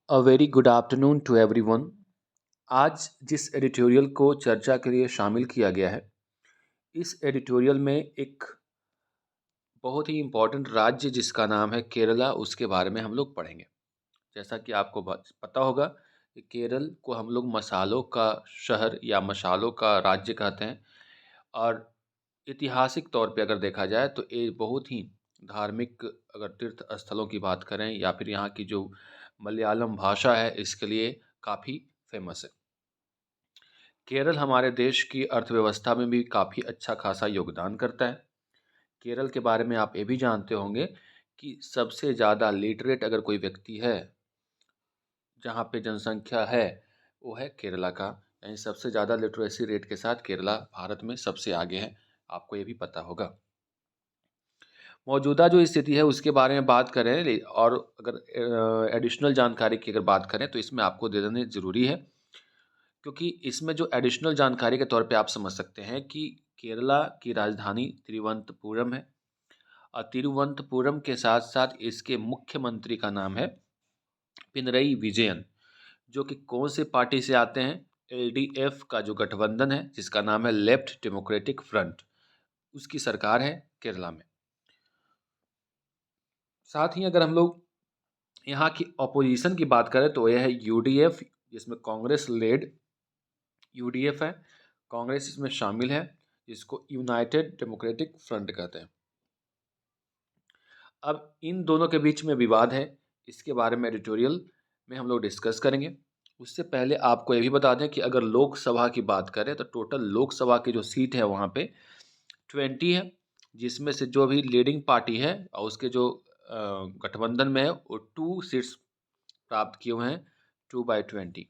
A very good afternoon to everyone. आज जिस editorial को चर्चा के लिए शामिल किया गया है, इस एडिटोरियल में एक बहुत ही इम्पोर्टेंट राज्य जिसका नाम है केरला, उसके बारे में हम लोग पढ़ेंगे। जैसा कि आपको पता होगा कि केरल को हम लोग मसालों का शहर या मसालों का राज्य कहते हैं। और ऐतिहासिक तौर पे अगर देखा जाए तो ये बहुत ही धार्मिक, अगर तीर्थ स्थलों की बात करें या फिर यहाँ की जो मलयालम भाषा है, इसके लिए काफ़ी फेमस है। केरल हमारे देश की अर्थव्यवस्था में भी काफ़ी अच्छा खासा योगदान करता है। केरल के बारे में आप ये भी जानते होंगे कि सबसे ज़्यादा लिटरेट अगर कोई व्यक्ति है, जहाँ पे जनसंख्या है, वो है केरला का। यानी सबसे ज़्यादा लिटरेसी रेट के साथ केरला भारत में सबसे आगे है। आपको ये भी पता होगा। मौजूदा जो स्थिति है उसके बारे में बात करें और अगर एडिशनल जानकारी की अगर बात करें तो इसमें आपको दे देनी ज़रूरी है, क्योंकि इसमें जो एडिशनल जानकारी के तौर पे आप समझ सकते हैं कि केरला की राजधानी तिरुवनंतपुरम है। और तिरुवनंतपुरम के साथ साथ इसके मुख्यमंत्री का नाम है पिनरई विजयन, जो कि कौन से पार्टी से आते हैं? एलडीएफ का जो गठबंधन है, जिसका नाम है लेफ्ट डेमोक्रेटिक फ्रंट, उसकी सरकार है केरला में। साथ ही अगर हम लोग यहाँ की अपोजिशन की बात करें तो यह है यूडीएफ, जिसमें कांग्रेस लेड यूडीएफ है। कांग्रेस इसमें शामिल है, जिसको यूनाइटेड डेमोक्रेटिक फ्रंट कहते हैं। अब इन दोनों के बीच में विवाद है, इसके बारे में एडिटोरियल में हम लोग डिस्कस करेंगे। उससे पहले आपको ये भी बता दें कि अगर लोकसभा की बात करें तो टोटल लोकसभा की जो सीट है वहाँ पे 20 है, जिसमें से जो अभी लीडिंग पार्टी है और उसके जो गठबंधन में है वो 2 सीट्स प्राप्त किए हुए हैं, 2/20।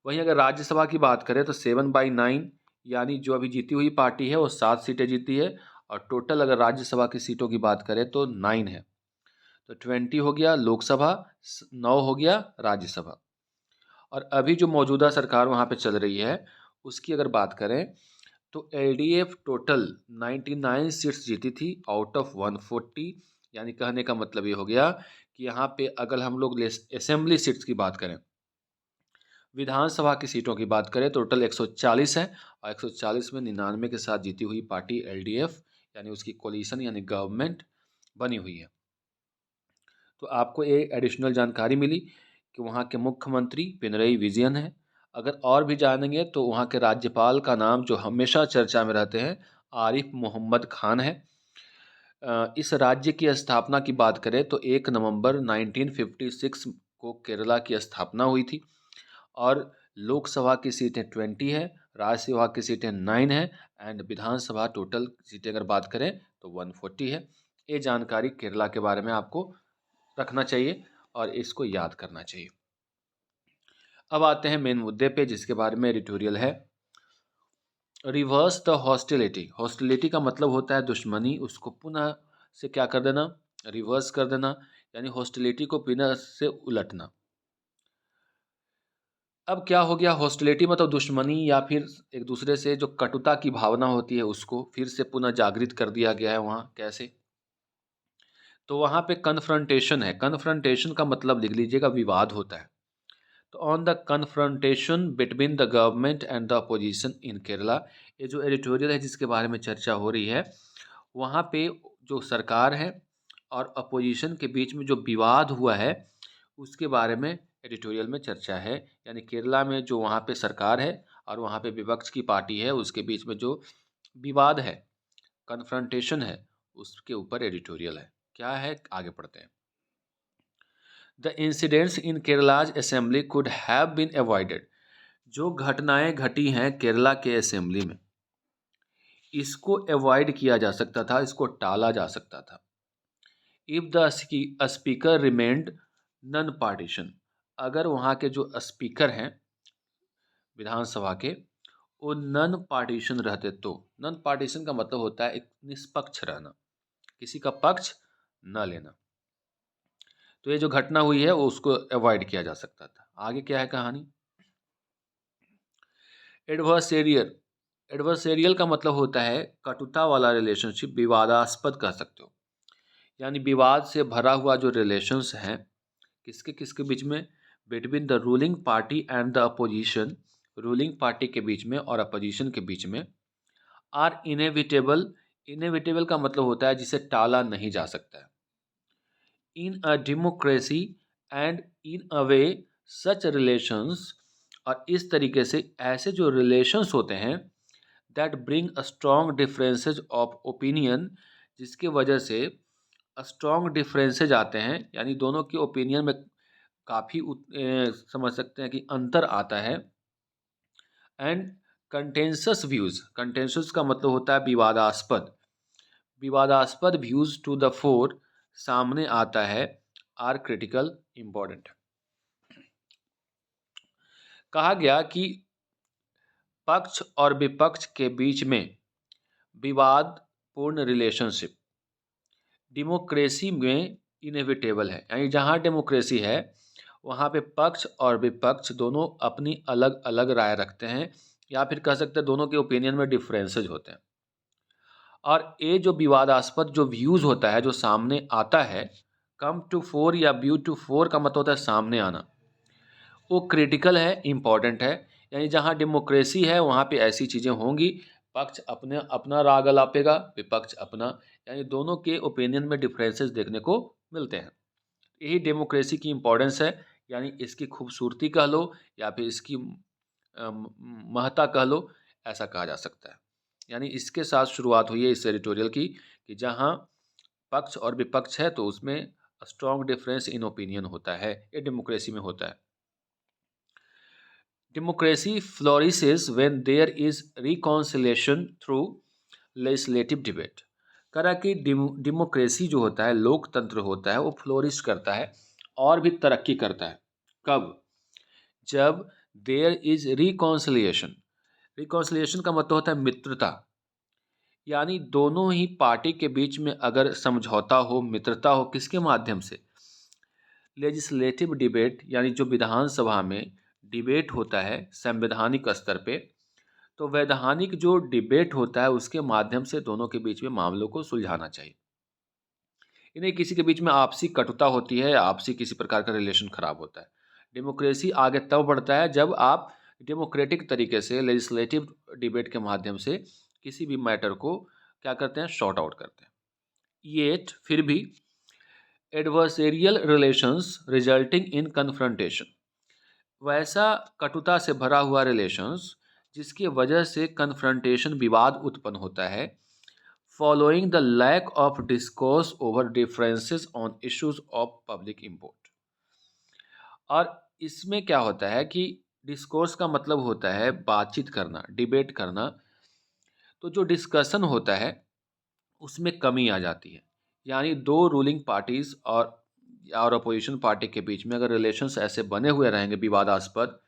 वहीं अगर राज्यसभा की बात करें तो 7/9, यानी जो अभी जीती हुई पार्टी है वो 7 सीटें जीती है। और टोटल अगर राज्यसभा की सीटों की बात करें तो 9 है। तो 20 हो गया लोकसभा, 9 हो गया राज्यसभा। और अभी जो मौजूदा सरकार वहाँ पे चल रही है, उसकी अगर बात करें तो एलडीएफ टोटल 99 सीट्स जीती थी आउट ऑफ 140। यानी कहने का मतलब ये हो गया कि यहाँ पे अगर हम लोग असेंबली सीट्स की बात करें, विधानसभा की सीटों की बात करें, टोटल 140 है। और 140 में 99 के साथ जीती हुई पार्टी एलडीएफ, यानी उसकी कोलिशन यानी गवर्नमेंट बनी हुई है। तो आपको ये एडिशनल जानकारी मिली कि वहाँ के मुख्यमंत्री पिनरई विजयन है। अगर और भी जानेंगे तो वहाँ के राज्यपाल का नाम जो हमेशा चर्चा में रहते हैं, आरिफ मोहम्मद खान है। इस राज्य की स्थापना की बात करें तो 1 नवंबर 1956 को केरला की स्थापना हुई थी। और लोकसभा की सीटें 20 है, राज्यसभा की सीटें 9 है, एंड विधानसभा टोटल सीटें अगर बात करें तो 140 है। ये जानकारी केरला के बारे में आपको रखना चाहिए और इसको याद करना चाहिए। अब आते हैं मेन मुद्दे पे, जिसके बारे में एडिटोरियल है रिवर्स द हॉस्टिलिटी। हॉस्टिलिटी का मतलब होता है दुश्मनी, उसको पुनः से क्या कर देना? रिवर्स कर देना, यानी हॉस्टिलिटी को पुनः से उलटना। अब क्या हो गया? हॉस्टिलिटी मतलब दुश्मनी या फिर एक दूसरे से जो कटुता की भावना होती है उसको फिर से पुनः जागृत कर दिया गया है वहाँ। कैसे? तो वहाँ पे कन्फ्रंटेशन है। कन्फ्रंटेशन का मतलब लिख लीजिएगा, विवाद होता है। तो on the confrontation between the government and the opposition in Kerala, ये जो एडिटोरियल है जिसके बारे में चर्चा हो रही है, वहाँ पे जो सरकार है और अपोजिशन के बीच में जो विवाद हुआ है उसके बारे में एडिटोरियल में चर्चा है। यानी केरला में जो वहाँ पे सरकार है और वहाँ पे विपक्ष की पार्टी है, उसके बीच में जो विवाद है, कन्फ्रंटेशन है, उसके ऊपर एडिटोरियल है। क्या है? आगे पढ़ते हैं। The incidents in Kerala's assembly could have been avoided. जो घटनाएं घटी हैं केरला के असेंबली में, इसको अवॉइड किया जा सकता था, इसको टाला जा सकता था। If the speaker remained non partisan, अगर वहाँ के जो स्पीकर हैं विधानसभा के, वो नन पार्टीशन रहते तो। नन पार्टीशन का मतलब होता है एक निष्पक्ष रहना, किसी का पक्ष न लेना। तो ये जो घटना हुई है वो उसको अवॉइड किया जा सकता था। आगे क्या है कहानी? एडवर्सेरियल। एडवर्सेरियल का मतलब होता है कटुता वाला रिलेशनशिप, विवादास्पद कह सकते हो। यानी विवाद से भरा हुआ जो रिलेशंस हैं किसके किसके बीच में? Between the ruling party and the opposition, ruling party के बीच में और अपोजिशन के बीच में, आर इनएविटेबल, इनएविटेबल का मतलब होता है जिसे टाला नहीं जा सकता है, in a democracy and in a way such relations, और इस तरीके से ऐसे जो रिलेशंस होते हैं that bring a strong differences of opinion, जिसके वजह से स्ट्रॉन्ग डिफरेंसेज आते हैं, यानी दोनों के ओपिनियन में काफ़ी समझ सकते हैं कि अंतर आता है, एंड कंटेंसस व्यूज़, कंटेंसस का मतलब होता है विवादास्पद, विवादास्पद व्यूज़ टू द फोर, सामने आता है, आर क्रिटिकल इम्पॉर्टेंट। कहा गया कि पक्ष और विपक्ष के बीच में विवादपूर्ण रिलेशनशिप डेमोक्रेसी में इनएविटेबल है, यानी जहाँ डेमोक्रेसी है वहाँ पे पक्ष और विपक्ष दोनों अपनी अलग अलग राय रखते हैं, या फिर कह सकते हैं दोनों के ओपिनियन में डिफरेंसेज होते हैं, और ये जो विवादास्पद जो व्यूज़ होता है जो सामने आता है, कम टू फोर या व्यू टू फोर का मतलब होता है सामने आना, वो क्रिटिकल है, इम्पॉर्टेंट है, यानी जहाँ डेमोक्रेसी है वहाँ पे ऐसी चीज़ें होंगी, पक्ष अपने अपना राग अलापेगा, विपक्ष अपना, यानी दोनों के ओपिनियन में डिफरेंसेस देखने को मिलते हैं। यही डेमोक्रेसी की इम्पोर्टेंस है, यानी इसकी खूबसूरती कह लो या फिर इसकी महत्ता कह लो, ऐसा कहा जा सकता है। यानी इसके साथ शुरुआत हुई है इस एडिटोरियल की, कि जहाँ पक्ष और विपक्ष है तो उसमें स्ट्रॉन्ग डिफरेंस इन ओपिनियन होता है, ये डेमोक्रेसी में होता है। Democracy flourishes when there is reconciliation through legislative debate। करा कि डेमोक्रेसी जो होता है, लोकतंत्र होता है, वो फ्लोरिश करता है और भी तरक्की करता है। कब? जब देयर इज रिकॉन्सिलिएशन, रिकॉन्सिलिएशन का मतलब होता है मित्रता, यानी दोनों ही पार्टी के बीच में अगर समझौता हो, मित्रता हो, किसके माध्यम से? लेजिस्लेटिव डिबेट, यानी जो विधानसभा में डिबेट होता है संवैधानिक स्तर पे, तो वैधानिक जो डिबेट होता है उसके माध्यम से दोनों के बीच में मामलों को सुलझाना चाहिए। इन्हें किसी के बीच में आपसी कटुता होती है, आपसी किसी प्रकार का रिलेशन खराब होता है। डेमोक्रेसी आगे तब बढ़ता है जब आप डेमोक्रेटिक तरीके से लेजिस्लेटिव डिबेट के माध्यम से किसी भी मैटर को क्या करते हैं, शॉर्ट आउट करते हैं। येट फिर भी adversarial relations resulting in confrontation, वैसा कटुता से भरा हुआ रिलेशंस जिसकी वजह से कन्फ्रंटेशन, विवाद उत्पन्न होता है, following the lack of discourse over differences on issues of public import. और इसमें क्या होता है कि डिस्कोर्स का मतलब होता है बातचीत करना, डिबेट करना, तो जो डिस्कशन होता है उसमें कमी आ जाती है, यानी दो रूलिंग पार्टीज और अपोजिशन पार्टी के बीच में अगर रिलेशंस ऐसे बने हुए रहेंगे विवादास्पद,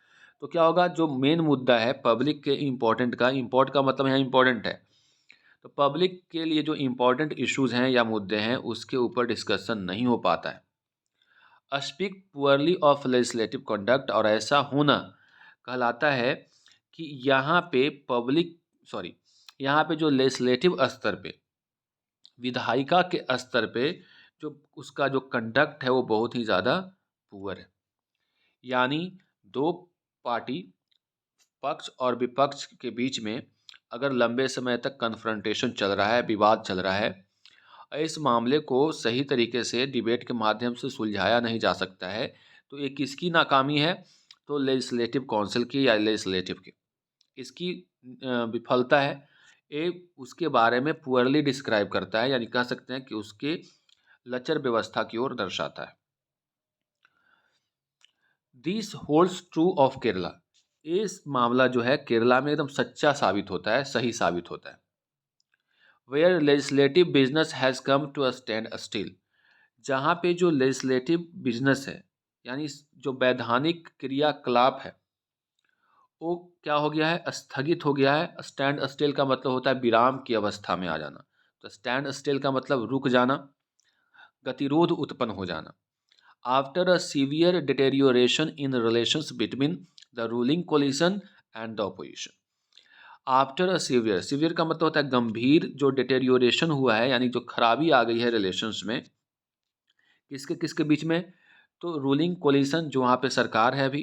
तो क्या होगा, जो मेन मुद्दा है पब्लिक के इम्पोर्टेंट का, इम्पोर्ट का मतलब यहाँ इम्पोर्टेंट है, तो पब्लिक के लिए जो इम्पोर्टेंट इश्यूज हैं या मुद्दे हैं उसके ऊपर डिस्कशन नहीं हो पाता है। Speak poorly of legislative conduct, और ऐसा होना कहलाता है कि यहाँ पे यहाँ पे जो लेजिस्लेटिव स्तर पे, विधायिका के स्तर पे जो उसका जो कंडक्ट है वो बहुत ही ज़्यादा पुअर है, यानी दो पार्टी पक्ष और विपक्ष के बीच में अगर लंबे समय तक कन्फ्रंटेशन चल रहा है, विवाद चल रहा है, इस मामले को सही तरीके से डिबेट के माध्यम से सुलझाया नहीं जा सकता है, तो ये किसकी नाकामी है? तो लेजिस्लेटिव काउंसिल की या लेजिस्लेटिव की, इसकी विफलता है। ये उसके बारे में पुअरली डिस्क्राइब करता है, यानी कह सकते हैं कि उसके लचर व्यवस्था की ओर दर्शाता है। This holds true of Kerala, इस मामला जो है केरला में एकदम सच्चा साबित होता है, सही साबित होता है। Where legislative business has come to a standstill, जहाँ पे जो लेजिस्लेटिव बिजनेस है, यानी जो वैधानिक क्रियाकलाप है, वो क्या हो गया है, स्थगित हो गया है। स्टैंड स्टिल का मतलब होता है विराम की अवस्था में आ जाना, तो स्टैंड स्टिल का मतलब रुक जाना, गतिरोध उत्पन्न हो जाना। After a severe deterioration in relations between the ruling coalition and the opposition. After a severe, severe का मतलब होता है गंभीर, जो डिटेरियोरेशन हुआ है यानी जो खराबी आ गई है रिलेशंस में, किसके किसके बीच में? तो रूलिंग कोलिशन जो वहाँ पे सरकार है अभी,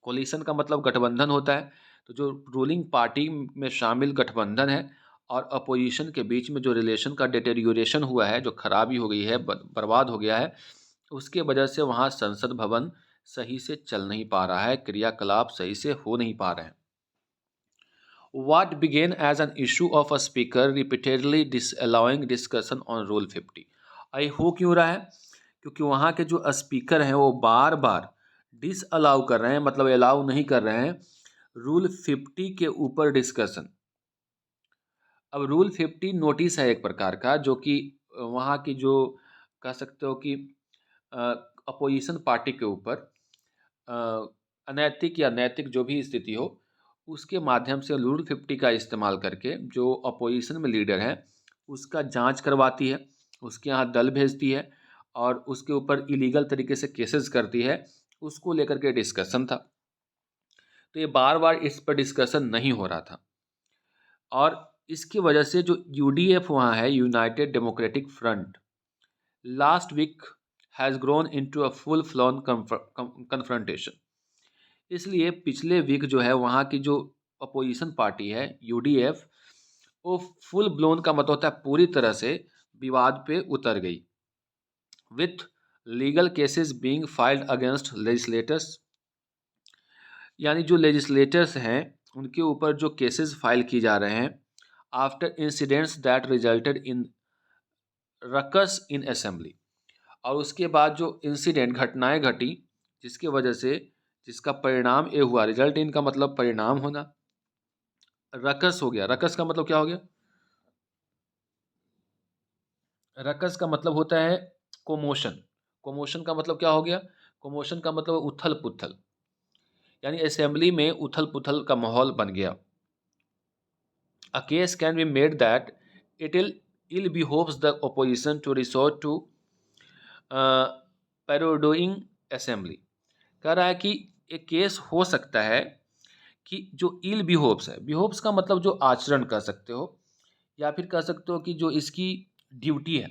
कोलिशन का मतलब गठबंधन होता है, तो जो रूलिंग पार्टी में शामिल गठबंधन है और अपोजिशन के बीच में जो रिलेशन का डिटेरियोरेशन हुआ है, जो खराबी हो गई है, बर्बाद हो गया है, उसके वजह से वहाँ संसद भवन सही से चल नहीं पा रहा है, क्रियाकलाप सही से हो नहीं पा रहे हैं। What began as an issue of a speaker repeatedly disallowing discussion on Rule 50? आई हो क्यों रहा है? क्योंकि वहाँ के जो स्पीकर हैं वो बार बार डिसअलाउ कर रहे हैं, मतलब अलाउ नहीं कर रहे हैं रूल 50 के ऊपर डिस्कशन। अब रूल 50 नोटिस है एक प्रकार का, जो कि वहाँ की जो कह सकते हो कि अपोजिशन पार्टी के ऊपर अनैतिक या नैतिक जो भी स्थिति हो, उसके माध्यम से रूल 50 का इस्तेमाल करके जो अपोजिशन में लीडर है उसका जांच करवाती है, उसके यहाँ दल भेजती है और उसके ऊपर इलीगल तरीके से केसेस करती है, उसको लेकर के डिस्कशन था। तो ये बार बार इस पर डिस्कशन नहीं हो रहा था और इसकी वजह से जो यूडीएफ वहाँ है, United Democratic Front, last week has grown into a full flown confrontation. इसलिए पिछले वीक जो है वहाँ की जो अपोजिशन पार्टी है यूडीएफ, वो फुल ब्लोन का मतलब होता है पूरी तरह से विवाद पे उतर गई, with legal cases being filed against legislators. यानी जो लेजिस्लेटर्स हैं उनके ऊपर जो केसेस फाइल किए जा रहे हैं after incidents that resulted in ruckus in assembly. और उसके बाद जो इंसिडेंट घटनाएं घटी जिसकी वजह से, जिसका परिणाम ये हुआ, रिजल्ट इन का मतलब परिणाम होना, रकस हो गया। रकस का मतलब क्या हो गया? रकस का मतलब होता है कोमोशन। कोमोशन का मतलब क्या हो गया? कोमोशन का मतलब उथल पुथल, यानी असेंबली में उथल पुथल का माहौल बन गया। A case can be made that it ill behoves the opposition to resort to parodying assembly. कह रहा है कि एक केस हो सकता है कि जो इल बिहोव्स है, बिहोव्स का मतलब जो आचरण कह सकते हो या फिर कह सकते हो कि जो इसकी ड्यूटी है,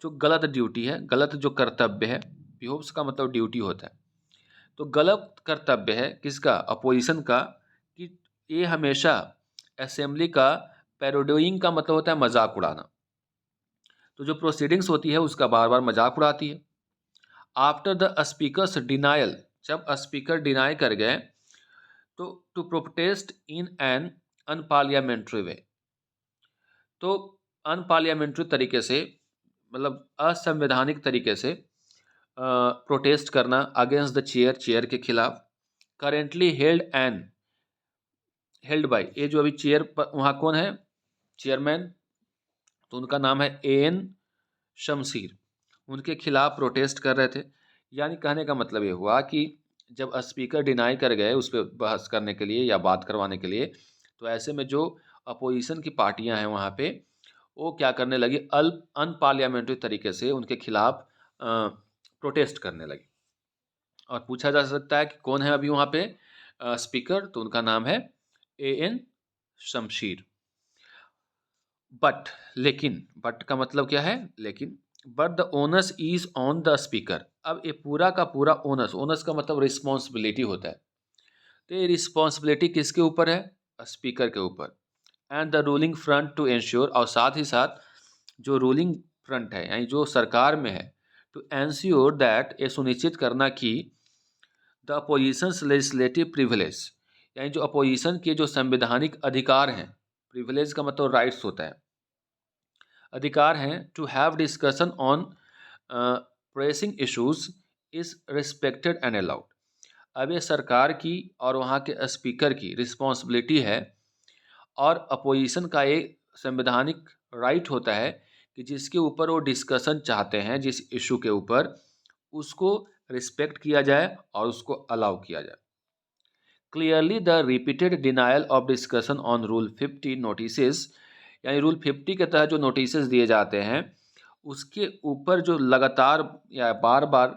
जो गलत ड्यूटी है, गलत जो कर्तव्य है, बिहोव्स का मतलब ड्यूटी होता है। तो गलत कर्तव्य है किसका? अपोजिशन का, कि ये हमेशा असेंबली का, पैरोडोइंग का मतलब होता है मजाक उड़ाना, तो जो प्रोसीडिंग्स होती है उसका बार बार मजाक उड़ाती है। आफ्टर द स्पीकर्स डिनायल, जब स्पीकर डिनाई कर गए, तो to protest in an unparliamentary way, तो अनपार्लियामेंट्री तरीके से, मतलब असंवैधानिक तरीके से प्रोटेस्ट करना अगेंस्ट द चेयर, चेयर के खिलाफ। करेंटली हेल्ड बाय, ये जो अभी चेयर पर वहाँ कौन है चेयरमैन, तो उनका नाम है एएन शमशीर, उनके खिलाफ प्रोटेस्ट कर रहे थे। यानी कहने का मतलब ये हुआ कि जब स्पीकर डिनाई कर गए उस पर बहस करने के लिए या बात करवाने के लिए, तो ऐसे में जो अपोजिशन की पार्टियां हैं वहाँ पे, वो क्या करने लगी, अनपार्लियामेंट्री तरीके से उनके खिलाफ प्रोटेस्ट करने लगी। और पूछा जा सकता है कि कौन है अभी वहाँ पे स्पीकर, तो उनका नाम है एएन शमशीर। बट, लेकिन, बट का मतलब क्या है? लेकिन। But the onus is on the speaker. अब ये पूरा का पूरा ओनस, ओनस का मतलब रिस्पॉन्सिबिलिटी होता है, तो ये रिस्पॉन्सिबिलिटी किसके ऊपर है? स्पीकर के ऊपर। And the ruling front to ensure, और साथ ही साथ जो रूलिंग फ्रंट है यानी जो सरकार में है, टू एंश्योर दैट, ये सुनिश्चित करना कि द अपोजिशंस लेजिस्लेटिव प्रिविलेज, यानी जो अपोजिशन के जो संवैधानिक अधिकार हैं, प्रिविलेज का मतलब राइट्स होता है, अधिकार हैं, to have discussion on pressing issues is respected and allowed. अब ये सरकार की और वहाँ के स्पीकर की रिस्पॉन्सिबिलिटी है और अपोजिशन का ये संवैधानिक राइट होता है कि जिसके ऊपर वो डिस्कशन चाहते हैं, जिस इशू के ऊपर, उसको रिस्पेक्ट किया जाए और उसको अलाउ किया जाए। Clearly the repeated denial of discussion on rule 50 notices, यानी रूल 50 के तहत जो नोटिसेस दिए जाते हैं उसके ऊपर जो लगातार या बार बार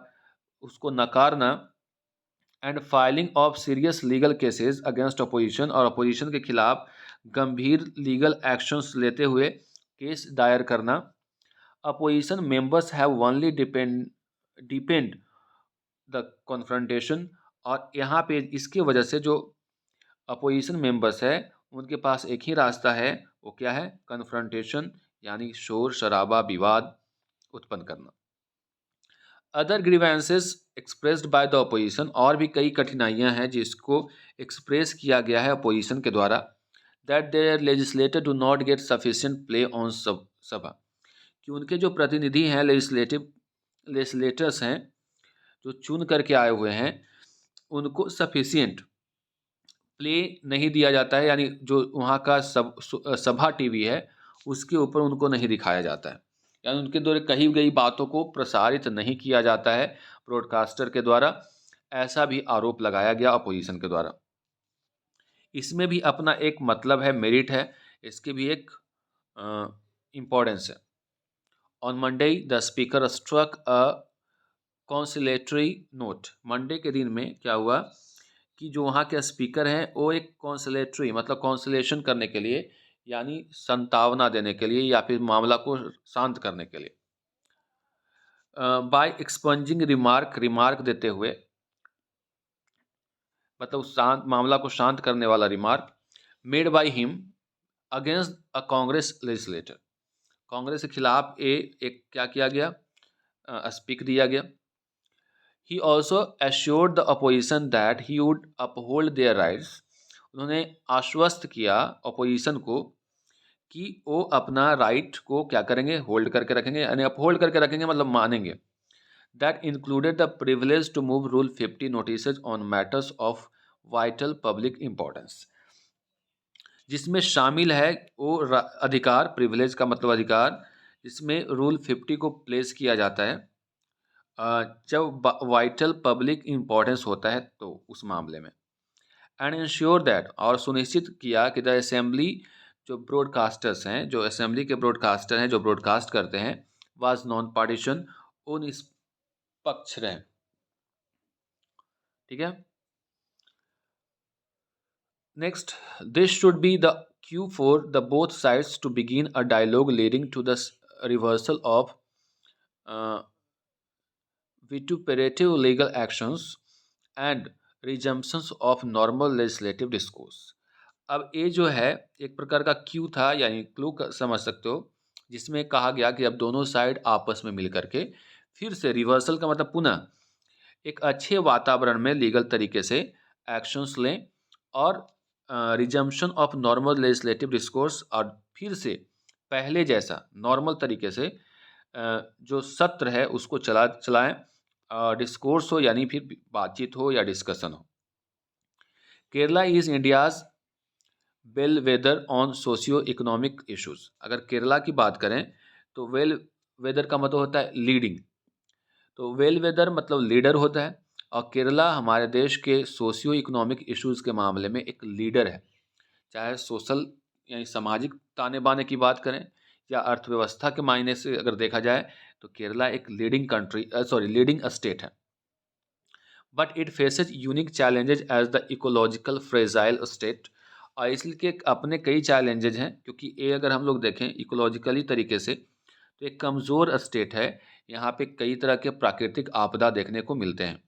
उसको नकारना, and filing of serious legal cases against opposition, और अपोजिशन के खिलाफ गंभीर लीगल एक्शंस लेते हुए केस दायर करना। Opposition members have only depend the confrontation, और यहाँ पे इसकी वजह से जो अपोजिशन मेंबर्स है उनके पास एक ही रास्ता है, वो क्या है? कन्फ्रंटेशन, यानी शोर शराबा विवाद उत्पन्न करना। Other grievances expressed by the opposition, और भी कई कठिनाइयां हैं जिसको एक्सप्रेस किया गया है अपोजिशन के द्वारा। That their legislator do not get sufficient play on सभा, कि उनके जो प्रतिनिधि हैं, लेजिस्लेटर्स हैं जो चुन करके आए हुए हैं, उनको सफिशिएंट प्ले नहीं दिया जाता है, यानी जो वहाँ का सभा टीवी है उसके ऊपर उनको नहीं दिखाया जाता है, यानी उनके द्वारा कही गई बातों को प्रसारित नहीं किया जाता है ब्रॉडकास्टर के द्वारा। ऐसा भी आरोप लगाया गया अपोजिशन के द्वारा। इसमें भी अपना एक मतलब है, मेरिट है, इसकी भी एक इम्पोर्टेंस है। On Monday the speaker struck a conciliatory note, Monday के दिन में क्या हुआ कि जो वहाँ के स्पीकर हैं वो एक कॉन्सिलेटरी मतलब कॉन्सिलेशन करने के लिए, यानी संतावना देने के लिए या फिर मामला को शांत करने के लिए, बाय एक्सपंजिंग रिमार्क देते हुए, मतलब शांत मामला को शांत करने वाला remark, made by him against a Congress legislator, Congress के खिलाफ एक क्या किया गया? स्पीक दिया गया। He also assured the opposition that he would uphold their rights, उन्होंने आश्वस्त किया अपोजिशन को कि वो अपना राइट को क्या करेंगे? होल्ड करके रखेंगे, यानी अपहोल्ड करके रखेंगे मतलब मानेंगे। That included the privilege to move rule 50 notice on matters of vital public importance, जिसमें शामिल है वो अधिकार, प्रिविलेज का मतलब अधिकार, जिसमें रूल 50 को प्लेस किया जाता है जब वाइटल पब्लिक इम्पोर्टेंस होता है तो उस मामले में। एंड इंश्योर दैट, और सुनिश्चित किया कि द असेंबली जो ब्रॉडकास्टर्स हैं, जो असेंबली के ब्रॉडकास्टर हैं जो ब्रॉडकास्ट करते हैं, वाज नॉन पार्टीशन, वो निष्पक्ष रहे। ठीक है। Next, this should be the cue for the both sides to begin a dialogue leading to the reversal of vituperative legal actions and resumptions of normal legislative discourse। अब ये जो है एक प्रकार का क्यू था, यानी क्लू समझ सकते हो, जिसमें कहा गया कि अब दोनों साइड आपस में मिल करके फिर से, रिवर्सल का मतलब पुनः, एक अच्छे वातावरण में लीगल तरीके से एक्शंस लें और resumption of normal legislative discourse, और फिर से पहले जैसा नॉर्मल तरीके से जो सत्र है उसको चलाएं, डिस्कोर्स हो यानी फिर बातचीत हो या डिस्कशन हो। Kerala is India's well whether on socio economic issues. अगर केरला की बात करें तो वेल वेदर का मतलब होता है लीडिंग, तो वेल वेदर मतलब लीडर होता है, और केरला हमारे देश के सोशियो इकोनॉमिक इश्यूज़ के मामले में एक लीडर है। चाहे सोशल यानी सामाजिक ताने बाने की बात करें या अर्थव्यवस्था के मायने से अगर देखा जाए तो केरला एक लीडिंग स्टेट है। But it faces unique challenges as the ecological fragile state, और इसलिए अपने कई चैलेंजेज हैं, क्योंकि ये अगर हम लोग देखें इकोलॉजिकली तरीके से तो एक कमज़ोर स्टेट है। यहाँ पे कई तरह के प्राकृतिक आपदा देखने को मिलते हैं,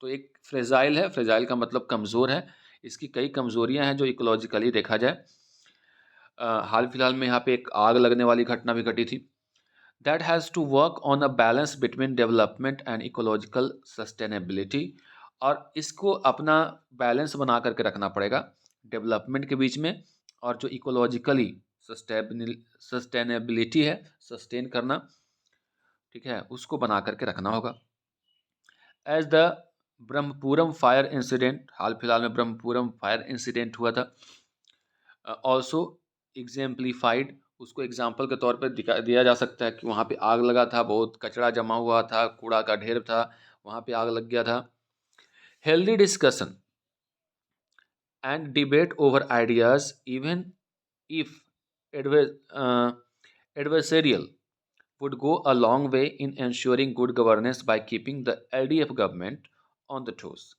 तो एक फ्रेजाइल है, फ्रेजाइल का मतलब कमज़ोर है, इसकी कई कमज़ोरियाँ हैं जो इकोलॉजिकली देखा जाए। हाल फिलहाल में यहाँ पे एक आग लगने वाली घटना भी घटी थी। That has to work on a balance between development and ecological sustainability, और इसको अपना बैलेंस बना करके रखना पड़ेगा डेवलपमेंट के बीच में, और जो इकोलॉजिकली सस्टेनेबिलिटी है, सस्टेन करना, ठीक है, उसको बना करके रखना होगा। As the Brahmapuram fire incident, हाल फिलहाल में ब्रह्मपुरम फायर इंसिडेंट हुआ था, ऑल्सो एग्जाम्पलीफाइड, उसको एग्जाम्पल के तौर पर दिया जा सकता है कि वहाँ पे आग लगा था, बहुत कचरा जमा हुआ था, कूड़ा का ढेर था, वहाँ पे आग लग गया था। Healthy discussion and debate over ideas even if adversarial would go a long way in ensuring good governance by keeping the LDF government on the toes।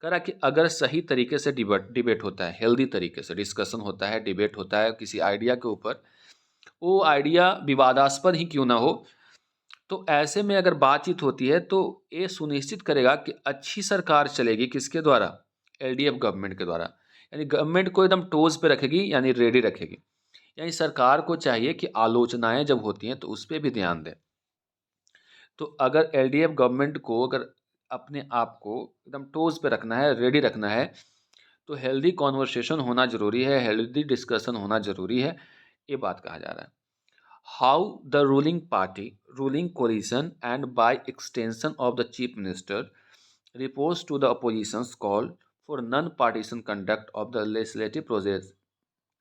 करा कि अगर सही तरीके से डिबेट होता है, हेल्दी तरीके से डिस्कशन होता है, डिबेट होता है किसी आइडिया के ऊपर, वो आइडिया विवादास्पद ही क्यों ना हो, तो ऐसे में अगर बातचीत होती है तो ये सुनिश्चित करेगा कि अच्छी सरकार चलेगी किसके द्वारा? एलडीएफ गवर्नमेंट के द्वारा। यानी गवर्नमेंट को एकदम टोज़ पे रखेगी, यानी रेडी रखेगी। यानी सरकार को चाहिए कि आलोचनाएँ जब होती हैं तो उस पे भी ध्यान दें। तो अगर एलडीएफ गवर्नमेंट को अगर अपने आप को एकदम टोज़ पे रखना है, रेडी रखना है, तो हेल्दी कन्वर्सेशन होना ज़रूरी है, हेल्दी डिस्कशन होना ज़रूरी है, ये बात कहा जा रहा है। How the ruling party, ruling coalition, and by extension of the chief minister, reports to the opposition's call for non-partisan conduct of the legislative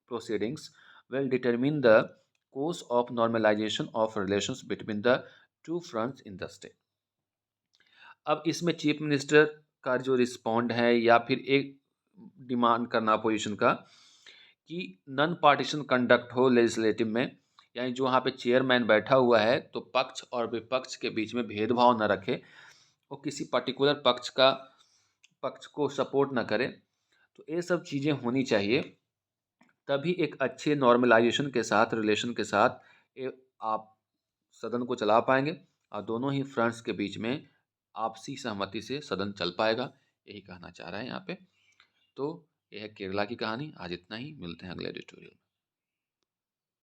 proceedings will determine the course of normalization of relations between the two fronts in the state. अब इसमें chief minister का जो respond है या फिर एक demand करना opposition का कि नॉन पार्टीशन कंडक्ट हो लेजिस्लेटिव में, यानी जो वहाँ पे चेयरमैन बैठा हुआ है तो पक्ष और विपक्ष के बीच में भेदभाव न रखे, वो किसी पर्टिकुलर पक्ष को सपोर्ट न करे। तो ये सब चीज़ें होनी चाहिए, तभी एक अच्छे नॉर्मलाइजेशन के साथ, रिलेशन के साथ ये आप सदन को चला पाएंगे और दोनों ही फ्रंट्स के बीच में आपसी सहमति से सदन चल पाएगा। यही कहना चाह रहा है यहाँ पे। तो यह है केरला की कहानी। आज इतना ही, मिलते हैं अगले एडिटोरियल में।